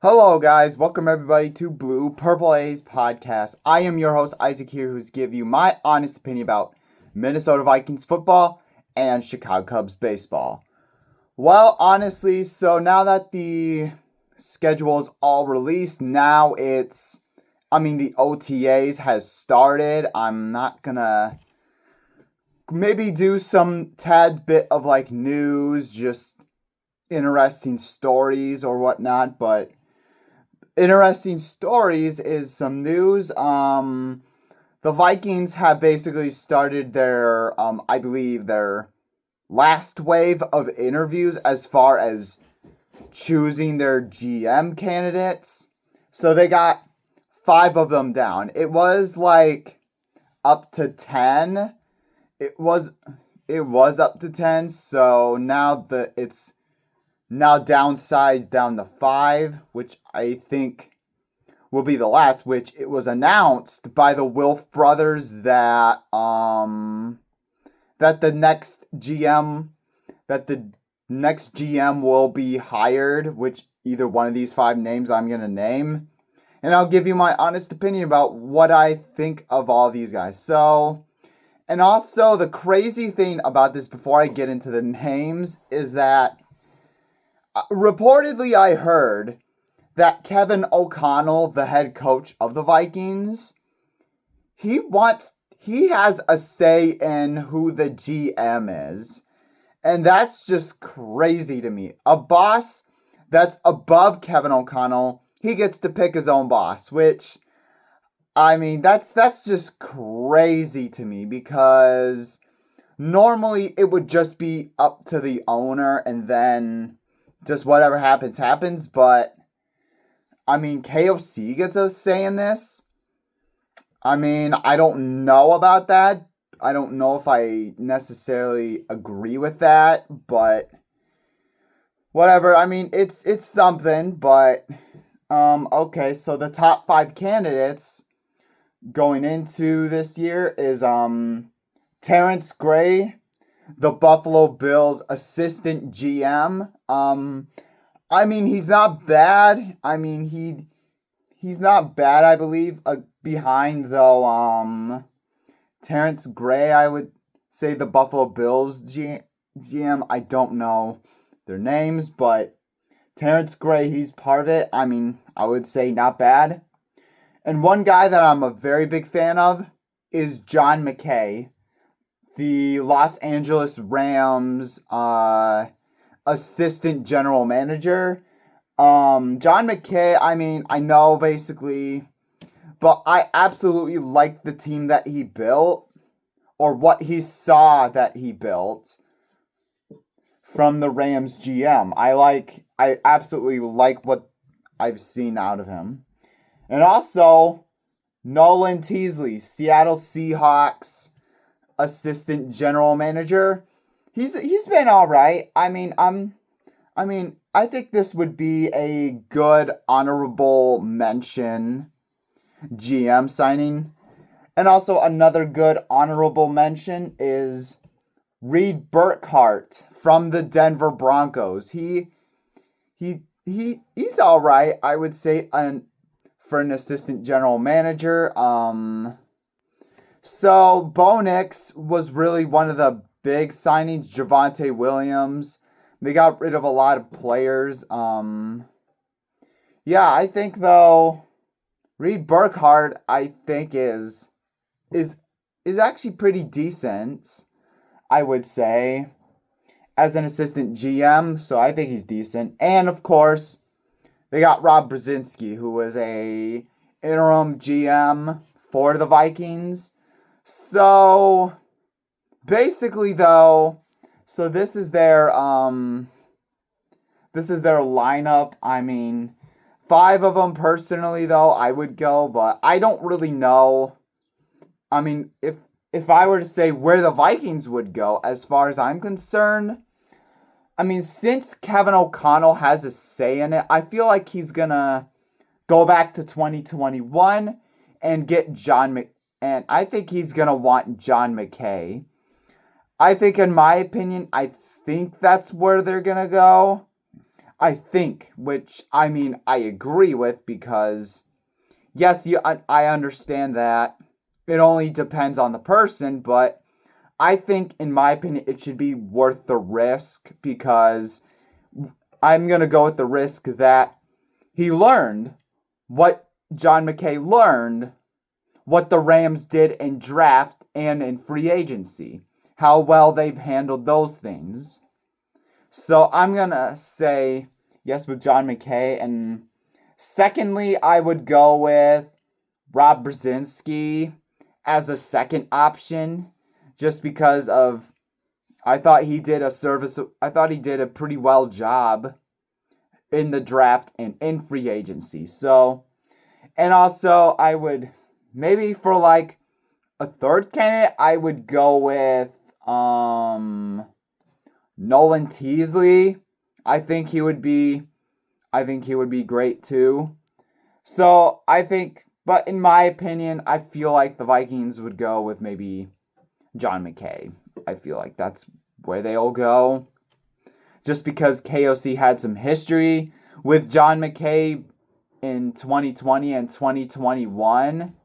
Hello, guys. Welcome, everybody, to Blue Purple A's podcast. I am your host, Isaac, here, who's give you my honest opinion about Minnesota Vikings football and Chicago Cubs baseball. Well, honestly, so now that the schedule is all released, now the OTAs has started. I'm not gonna maybe do some tad bit of news, just interesting stories or whatnot, but interesting stories is some news. The Vikings have basically started their, I believe, their last wave of interviews as far as choosing their GM candidates. So they got 5 of them down. It was up to 10. It was up to 10. So now it's now downsized down to 5, which I think will be the last, which it was announced by the Wilf brothers that the next GM will be hired, which either one of these 5 names I'm going to name. And I'll give you my honest opinion about what I think of all these guys. So, and also the crazy thing about this before I get into the names is that reportedly, I heard that Kevin O'Connell, the head coach of the Vikings, he has a say in who the GM is. And that's just crazy to me. A boss that's above Kevin O'Connell, he gets to pick his own boss, which, that's just crazy to me because normally it would just be up to the owner and then just whatever happens, but KOC gets a say in this. I don't know about that. I don't know if I necessarily agree with that, but whatever. It's something, but okay, so the top 5 candidates going into this year is Terrence Gray, the Buffalo Bills assistant GM. He's not bad. He's not bad, I believe. Behind though, Terrence Gray, I would say the Buffalo Bills GM. I don't know their names, but Terrence Gray, he's part of it. I would say not bad. And one guy that I'm a very big fan of is John McKay, the Los Angeles Rams assistant general manager. John McKay, I know basically, but I absolutely like the team that he built, or what he saw that he built from the Rams GM. I absolutely like what I've seen out of him. And also, Nolan Teasley, Seattle Seahawks assistant general manager. He's been all right. I think this would be a good honorable mention GM signing. And also another good honorable mention is Reed Burkhardt from the Denver Broncos. He's all right, I would say, for an assistant general manager. So Bo Nix was really one of the big signings. Javonte Williams. They got rid of a lot of players. Yeah, I think though Reed Burkhardt, I think is actually pretty decent, I would say, as an assistant GM. So I think he's decent. And of course, they got Rob Brzezinski, who was a interim GM for the Vikings. So basically though, so this is their lineup. 5 of them personally though I would go, but I don't really know. If I were to say where the Vikings would go as far as I'm concerned, since Kevin O'Connell has a say in it, I feel like he's gonna go back to 2021 and get and I think he's gonna want John McKay. I think, in my opinion, I think that's where they're gonna go. I think, which I mean, I agree with because, yes, I understand that it only depends on the person, but I think, in my opinion, it should be worth the risk because I'm going to go with the risk that he learned what John McKay learned, what the Rams did in draft and in free agency, how well they've handled those things. So I'm going to say yes with John McKay. And secondly, I would go with Rob Brzezinski as a second option just because of I thought he did a pretty well job in the draft and in free agency. So, and also I would maybe for like a third candidate, I would go with Nolan Teasley. I think he would be great too. So, but in my opinion, I feel like the Vikings would go with maybe John McKay. I feel like that's where they'll go. Just because KOC had some history with John McKay in 2020 and 2021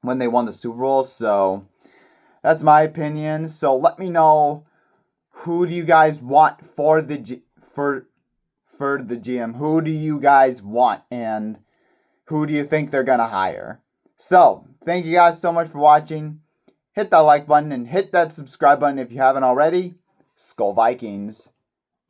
when they won the Super Bowl. So that's my opinion. So let me know, who do you guys want for the GM? Who do you guys want, and who do you think they're gonna hire? So thank you guys so much for watching. Hit that like button and hit that subscribe button if you haven't already. Skol Vikings.